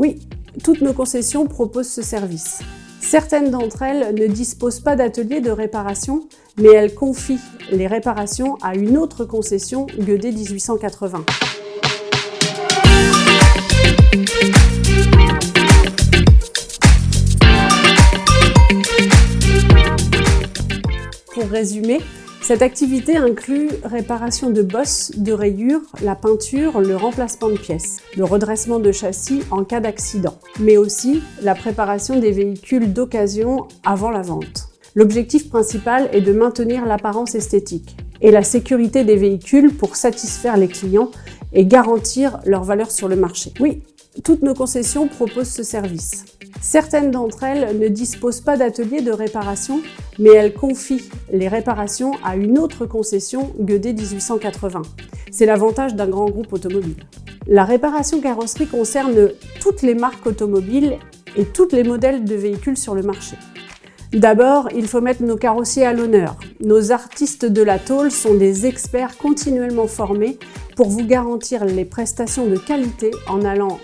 Oui, toutes nos concessions proposent ce service. Certaines d'entre elles ne disposent pas d'atelier de réparation, mais elles confient les réparations à une autre concession Gueudet 1880. Pour résumer, cette activité inclut réparation de bosses, de rayures, la peinture, le remplacement de pièces, le redressement de châssis en cas d'accident, mais aussi la préparation des véhicules d'occasion avant la vente. L'objectif principal est de maintenir l'apparence esthétique et la sécurité des véhicules pour satisfaire les clients et garantir leur valeur sur le marché. Oui, toutes nos concessions proposent ce service. Certaines d'entre elles ne disposent pas d'atelier de réparation, mais elles confient les réparations à une autre concession Gueudet 1880. C'est l'avantage d'un grand groupe automobile. La réparation carrosserie concerne toutes les marques automobiles et tous les modèles de véhicules sur le marché. D'abord, il faut mettre nos carrossiers à l'honneur. Nos artistes de la tôle sont des experts continuellement formés pour vous garantir les prestations de qualité en allant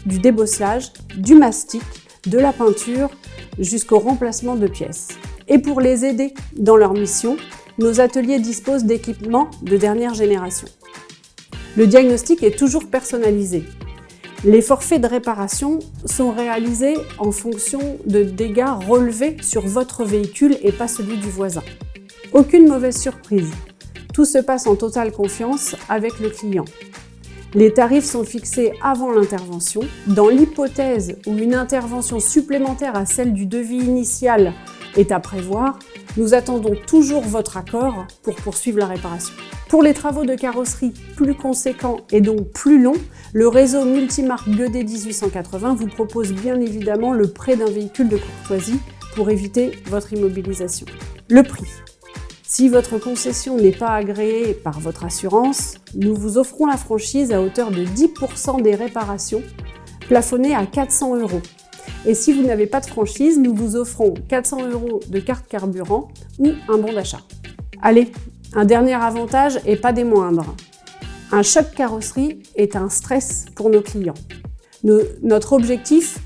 du débosselage, du mastic, de la peinture jusqu'au remplacement de pièces. Et pour les aider dans leur mission, nos ateliers disposent d'équipements de dernière génération. Le diagnostic est toujours personnalisé. Les forfaits de réparation sont réalisés en fonction de dégâts relevés sur votre véhicule et pas celui du voisin. Aucune mauvaise surprise. Tout se passe en totale confiance avec le client. Les tarifs sont fixés avant l'intervention. Dans l'hypothèse où une intervention supplémentaire à celle du devis initial est à prévoir, nous attendons toujours votre accord pour poursuivre la réparation. Pour les travaux de carrosserie plus conséquents et donc plus longs, le réseau multimarque Gueudet 1880 vous propose bien évidemment le prêt d'un véhicule de courtoisie pour éviter votre immobilisation. Le prix. Si votre concession n'est pas agréée par votre assurance, nous vous offrons la franchise à hauteur de 10% des réparations, plafonnées à 400 €. Et si vous n'avez pas de franchise, nous vous offrons 400 € de carte carburant ou un bon d'achat. Allez, un dernier avantage et pas des moindres. Un choc carrosserie est un stress pour nos clients. Notre objectif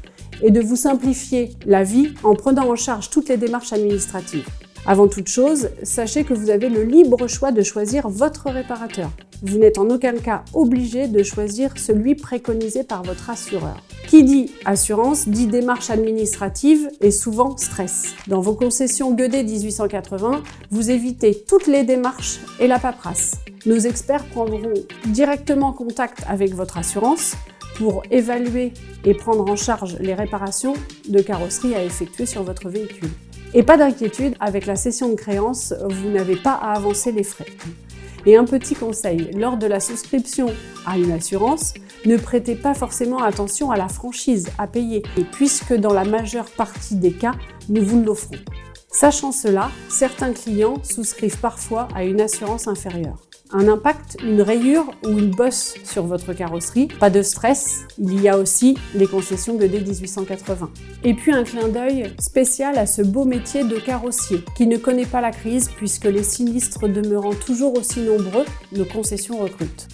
est de vous simplifier la vie en prenant en charge toutes les démarches administratives. Avant toute chose, sachez que vous avez le libre choix de choisir votre réparateur. Vous n'êtes en aucun cas obligé de choisir celui préconisé par votre assureur. Qui dit assurance dit démarche administrative et souvent stress. Dans vos concessions Gueudet 1880, vous évitez toutes les démarches et la paperasse. Nos experts prendront directement contact avec votre assurance pour évaluer et prendre en charge les réparations de carrosserie à effectuer sur votre véhicule. Et pas d'inquiétude, avec la cession de créance, vous n'avez pas à avancer les frais. Et un petit conseil, lors de la souscription à une assurance, ne prêtez pas forcément attention à la franchise à payer, et puisque dans la majeure partie des cas, nous vous l'offrons. Sachant cela, certains clients souscrivent parfois à une assurance inférieure. Un impact, une rayure ou une bosse sur votre carrosserie, pas de stress, il y a aussi les concessions Gueudet 1880. Et puis un clin d'œil spécial à ce beau métier de carrossier, qui ne connaît pas la crise puisque les sinistres demeurant toujours aussi nombreux, nos concessions recrutent.